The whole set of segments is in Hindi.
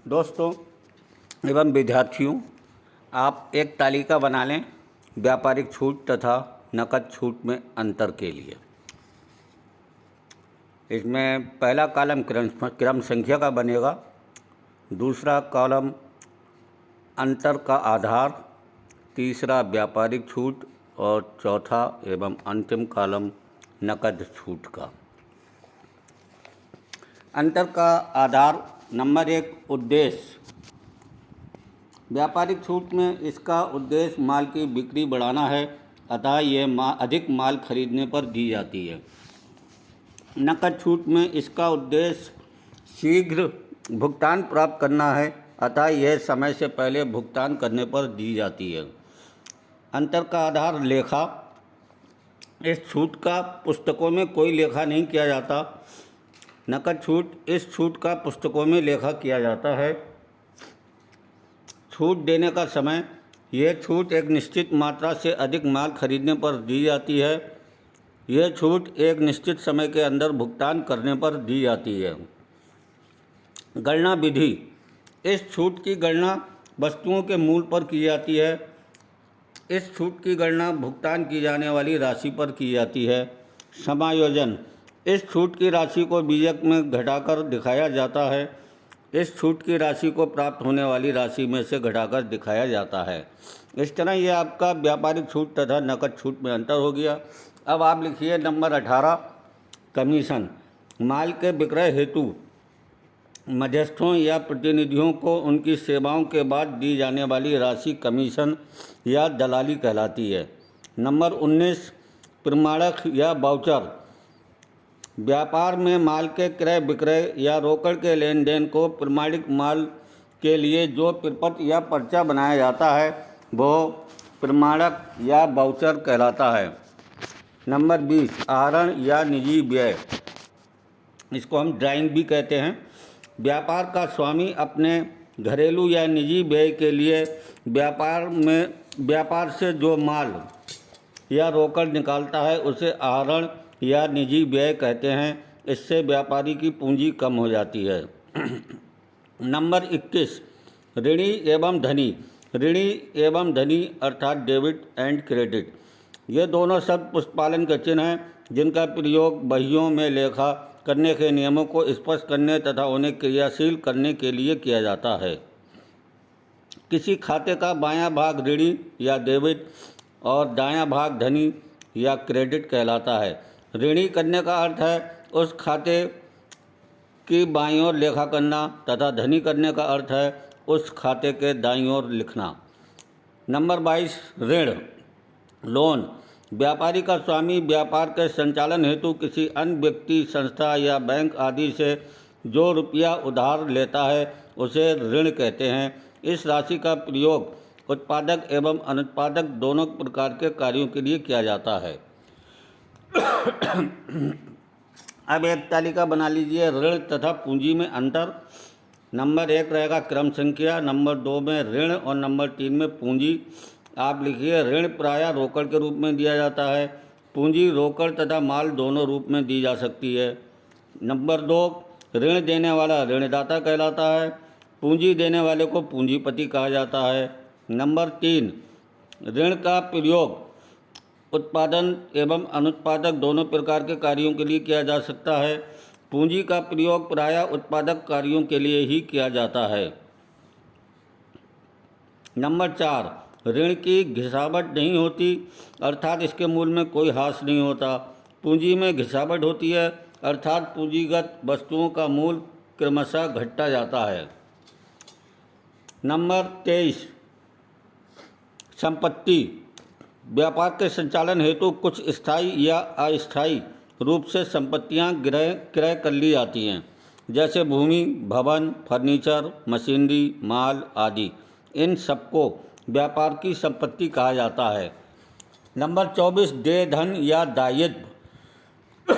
दोस्तों एवं विद्यार्थियों, आप एक तालिका बना लें व्यापारिक छूट तथा नकद छूट में अंतर के लिए। इसमें पहला कॉलम क्रम संख्या का बनेगा, दूसरा कॉलम अंतर का आधार, तीसरा व्यापारिक छूट और चौथा एवं अंतिम कॉलम नकद छूट का। अंतर का आधार नंबर 1 उद्देश्य। व्यापारिक छूट में इसका उद्देश्य माल की बिक्री बढ़ाना है, अतः यह अधिक माल खरीदने पर दी जाती है। नकद छूट में इसका उद्देश्य शीघ्र भुगतान प्राप्त करना है, अतः यह समय से पहले भुगतान करने पर दी जाती है। अंतर का आधार लेखा। इस छूट का पुस्तकों में कोई लेखा नहीं किया जाता। नकद छूट, इस छूट का पुस्तकों में लेखा किया जाता है। छूट देने का समय। यह छूट एक निश्चित मात्रा से अधिक माल खरीदने पर दी जाती है। यह छूट एक निश्चित समय के अंदर भुगतान करने पर दी जाती है। गणना विधि। इस छूट की गणना वस्तुओं के मूल्य पर की जाती है। इस छूट की गणना भुगतान की जाने वाली राशि पर की जाती है। समायोजन। इस छूट की राशि को बीजक में घटाकर दिखाया जाता है। इस छूट की राशि को प्राप्त होने वाली राशि में से घटाकर दिखाया जाता है। इस तरह ये आपका व्यापारिक छूट तथा नकद छूट में अंतर हो गया। अब आप लिखिए नंबर 18 कमीशन। माल के विक्रय हेतु मध्यस्थों या प्रतिनिधियों को उनकी सेवाओं के बाद दी जाने वाली राशि कमीशन या दलाली कहलाती है। नंबर 19 प्रमाणक या वाउचर। व्यापार में माल के क्रय विक्रय या रोकड़ के लेन देन को प्रमाणिक माल के लिए जो प्रपत्र या पर्चा बनाया जाता है वो प्रमाणक या वाउचर कहलाता है। नंबर 20 आहरण या निजी व्यय। इसको हम ड्राइंग भी कहते हैं। व्यापार का स्वामी अपने घरेलू या निजी व्यय के लिए व्यापार से जो माल या रोकड़ निकालता है उसे आहरण या निजी व्यय कहते हैं। इससे व्यापारी की पूंजी कम हो जाती है। नंबर 21 ऋणी एवं धनी। ऋणी एवं धनी अर्थात डेबिट एंड क्रेडिट, ये दोनों शब्द पुष्पालन के चिन्ह हैं जिनका प्रयोग बहियों में लेखा करने के नियमों को स्पष्ट करने तथा उन्हें क्रियाशील करने के लिए किया जाता है। किसी खाते का बायां भाग ऋणी या डेबिट और दायां भाग धनी या क्रेडिट कहलाता है। ऋणी करने का अर्थ है उस खाते की बाईं ओर लेखा करना तथा धनी करने का अर्थ है उस खाते के दाईं ओर लिखना। नंबर 22 ऋण लोन। व्यापारी का स्वामी व्यापार के संचालन हेतु किसी अन्य व्यक्ति, संस्था या बैंक आदि से जो रुपया उधार लेता है उसे ऋण कहते हैं। इस राशि का प्रयोग उत्पादक एवं अनुत्पादक दोनों प्रकार के कार्यों के लिए किया जाता है। अब एक तालिका बना लीजिए ऋण तथा पूंजी में अंतर। नंबर 1 रहेगा क्रम संख्या, नंबर 2 में ऋण और नंबर 3 में पूंजी। आप लिखिए ऋण प्रायः रोकड़ के रूप में दिया जाता है। पूंजी रोकड़ तथा माल दोनों रूप में दी जा सकती है। नंबर 2 ऋण देने वाला ऋणदाता कहलाता है। पूंजी देने वाले को पूंजीपति कहा जाता है। नंबर 3 ऋण का प्रयोग उत्पादन एवं अनुत्पादक दोनों प्रकार के कार्यों के लिए किया जा सकता है। पूंजी का प्रयोग प्रायः उत्पादक कार्यों के लिए ही किया जाता है। नंबर 4 ऋण की घिसावट नहीं होती, अर्थात इसके मूल में कोई ह्रास नहीं होता। पूंजी में घिसावट होती है, अर्थात पूंजीगत वस्तुओं का मूल्य क्रमशः घटता जाता है। नंबर 23 संपत्ति। व्यापार के संचालन हेतु कुछ स्थायी या अस्थायी रूप से संपत्तियां क्रय कर ली जाती हैं, जैसे भूमि, भवन, फर्नीचर, मशीनरी, माल आदि। इन सबको व्यापार की संपत्ति कहा जाता है। नंबर 24 देय धन या दायित्व।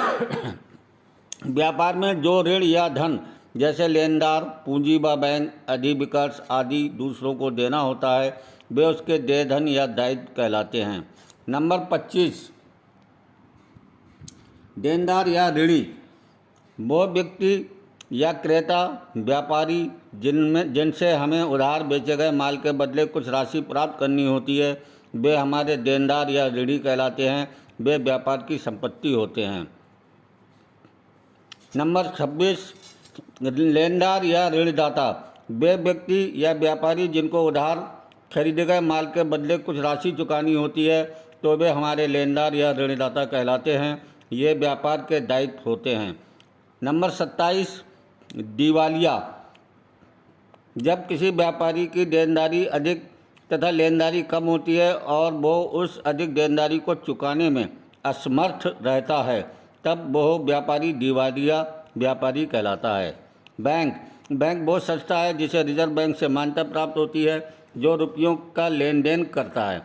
व्यापार में जो ऋण या धन जैसे लेनदार, पूंजी व बैंक, अधिविकर्ष आदि दूसरों को देना होता है वे उसके देय धन या दायित्व कहलाते हैं। नंबर 25 देनदार या ऋणी। वो व्यक्ति या क्रेता व्यापारी जिनसे हमें उधार बेचे गए माल के बदले कुछ राशि प्राप्त करनी होती है, वे हमारे देनदार या ऋणी कहलाते हैं। वे व्यापार की संपत्ति होते हैं। नंबर 26, लेनदार या ऋणदाता। वे व्यक्ति या व्यापारी जिनको उधार खरीदे गए माल के बदले कुछ राशि चुकानी होती है, तो वे हमारे लेनदार या ऋणदाता कहलाते हैं। ये व्यापार के दायित्व होते हैं। नंबर 27, दिवालिया। जब किसी व्यापारी की देनदारी अधिक तथा लेनदारी कम होती है और वो उस अधिक देनदारी को चुकाने में असमर्थ रहता है, तब वो व्यापारी दिवालिया व्यापारी कहलाता है। बैंक वो संस्था है जिसे रिजर्व बैंक से मान्यता प्राप्त होती है, जो रुपयों का लेन देन करता है।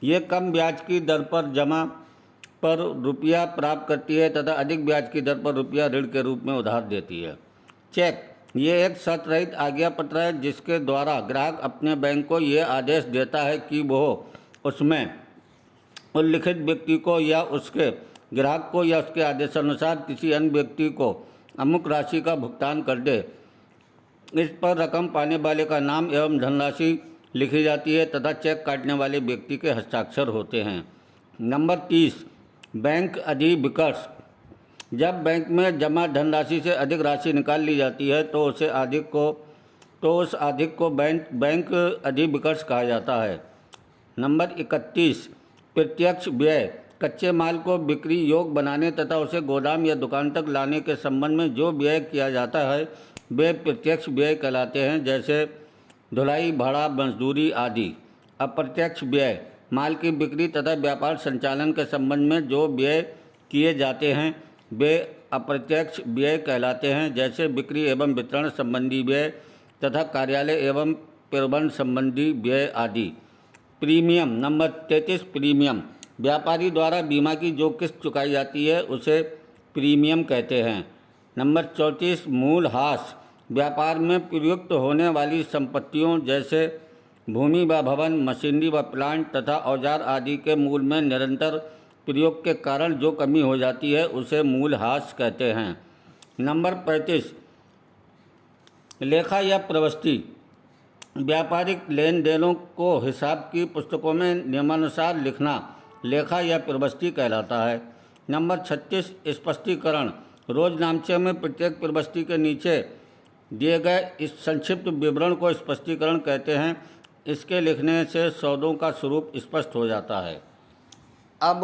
ये कम ब्याज की दर पर जमा पर रुपया प्राप्त करती है तथा अधिक ब्याज की दर पर रुपया ऋण के रूप में उधार देती है। चेक ये एक शर्त रहित आज्ञा पत्र है जिसके द्वारा ग्राहक अपने बैंक को ये आदेश देता है कि वह उसमें उल्लिखित व्यक्ति को या उसके ग्राहक को या उसके आदेशानुसार किसी अन्य व्यक्ति को अमुक राशि का भुगतान कर दे। इस पर रकम पाने वाले का नाम एवं धनराशि लिखी जाती है तथा चेक काटने वाले व्यक्ति के हस्ताक्षर होते हैं। नंबर 30, बैंक अधिविकर्ष। जब बैंक में जमा धनराशि से अधिक राशि निकाल ली जाती है तो उस अधिक को बैंक अधिविकर्ष कहा जाता है। नंबर 31, प्रत्यक्ष व्यय। कच्चे माल को बिक्री योग्य बनाने तथा उसे गोदाम या दुकान तक लाने के संबंध में जो व्यय किया जाता है वे प्रत्यक्ष व्यय कहलाते हैं, जैसे धुलाई, भाड़ा, मजदूरी आदि। अप्रत्यक्ष व्यय माल की बिक्री तथा व्यापार संचालन के संबंध में जो व्यय किए जाते हैं वे अप्रत्यक्ष व्यय कहलाते हैं, जैसे बिक्री एवं वितरण संबंधी व्यय तथा कार्यालय एवं प्रबंध संबंधी व्यय आदि। प्रीमियम। Number 33, premium. व्यापारी द्वारा बीमा की जो किस्त चुकाई जाती है उसे प्रीमियम कहते हैं। नंबर 34, मूलहास। व्यापार में प्रयुक्त होने वाली संपत्तियों जैसे भूमि व भवन, मशीनरी व प्लांट तथा औजार आदि के मूल में निरंतर प्रयोग के कारण जो कमी हो जाती है उसे मूलहास कहते हैं। नंबर 35, लेखा या प्रवृत्ति। व्यापारिक लेन देनों को हिसाब की पुस्तकों में नियमानुसार लिखना लेखा या प्रवृत्ति कहलाता है। नंबर 36, स्पष्टीकरण। रोजनामचे में प्रत्येक प्रवृत्ति के नीचे दिए गए इस संक्षिप्त विवरण को स्पष्टीकरण कहते हैं। इसके लिखने से सौदों का स्वरूप स्पष्ट हो जाता है। अब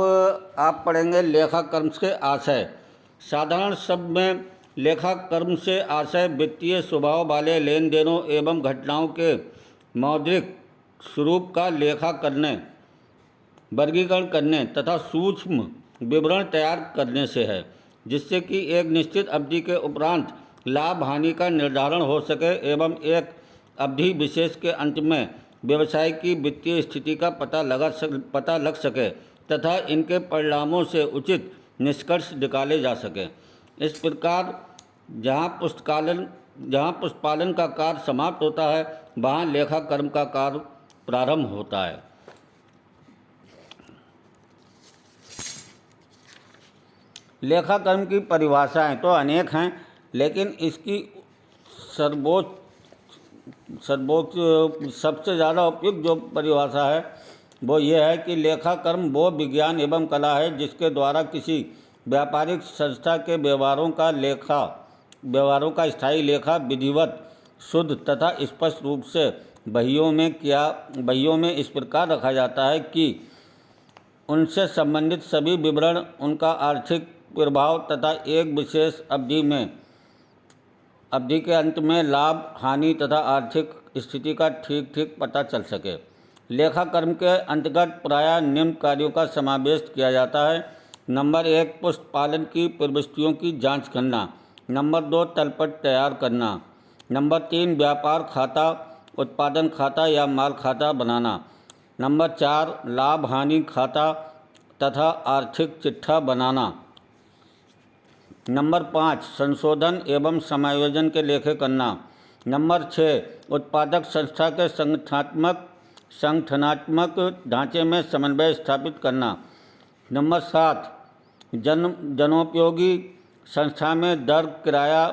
आप पढ़ेंगे लेखा कर्म से आशय। साधारण शब्द में लेखा कर्म से आशय वित्तीय स्वभाव वाले लेन देनों एवं घटनाओं के मौद्रिक स्वरूप का लेखा करने, वर्गीकरण करने तथा सूक्ष्म विवरण तैयार करने से है, जिससे कि एक निश्चित अवधि के उपरांत लाभ हानि का निर्धारण हो सके एवं एक अवधि विशेष के अंत में व्यवसाय की वित्तीय स्थिति का पता लग सके तथा इनके परिणामों से उचित निष्कर्ष निकाले जा सके। इस प्रकार जहाँ पुस्तपालन का कार्य समाप्त होता है वहाँ लेखा कर्म का कार्य प्रारंभ होता है। लेखा कर्म की परिभाषाएं तो अनेक हैं, लेकिन इसकी सबसे ज़्यादा उपयुक्त जो परिभाषा है वो ये है कि लेखा कर्म वो विज्ञान एवं कला है जिसके द्वारा किसी व्यापारिक संस्था के व्यवहारों का स्थायी लेखा विधिवत, शुद्ध तथा स्पष्ट रूप से बहियों में इस प्रकार रखा जाता है कि उनसे संबंधित सभी विवरण, उनका आर्थिक प्रभाव तथा एक विशेष अवधि के अंत में लाभ हानि तथा आर्थिक स्थिति का ठीक पता चल सके। लेखा कर्म के अंतर्गत प्रायः निम्न कार्यों का समावेश किया जाता है। नंबर 1, पुस्तपालन की प्रविष्टियों की जांच करना। नंबर 2, तलपट तैयार करना। नंबर 3, व्यापार खाता, उत्पादन खाता या माल खाता बनाना। नंबर 4, लाभ हानि खाता तथा आर्थिक चिट्ठा बनाना। नंबर 5, संशोधन एवं समायोजन के लेखे करना। नंबर 6, उत्पादक संस्था के संगठनात्मक ढांचे में समन्वय स्थापित करना। नंबर 7, जनोपयोगी संस्था में दर, किराया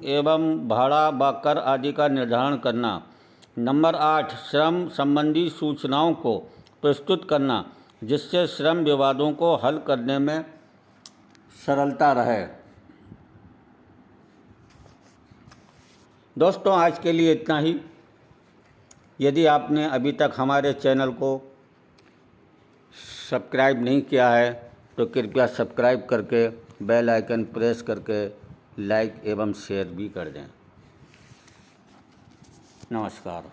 एवं भाड़ा व कर आदि का निर्धारण करना। नंबर 8, श्रम संबंधी सूचनाओं को प्रस्तुत करना जिससे श्रम विवादों को हल करने में सरलता रहे। दोस्तों, आज के लिए इतना ही। यदि आपने अभी तक हमारे चैनल को सब्सक्राइब नहीं किया है तो कृपया सब्सक्राइब करके बेल आइकन प्रेस करके लाइक एवं शेयर भी कर दें। नमस्कार।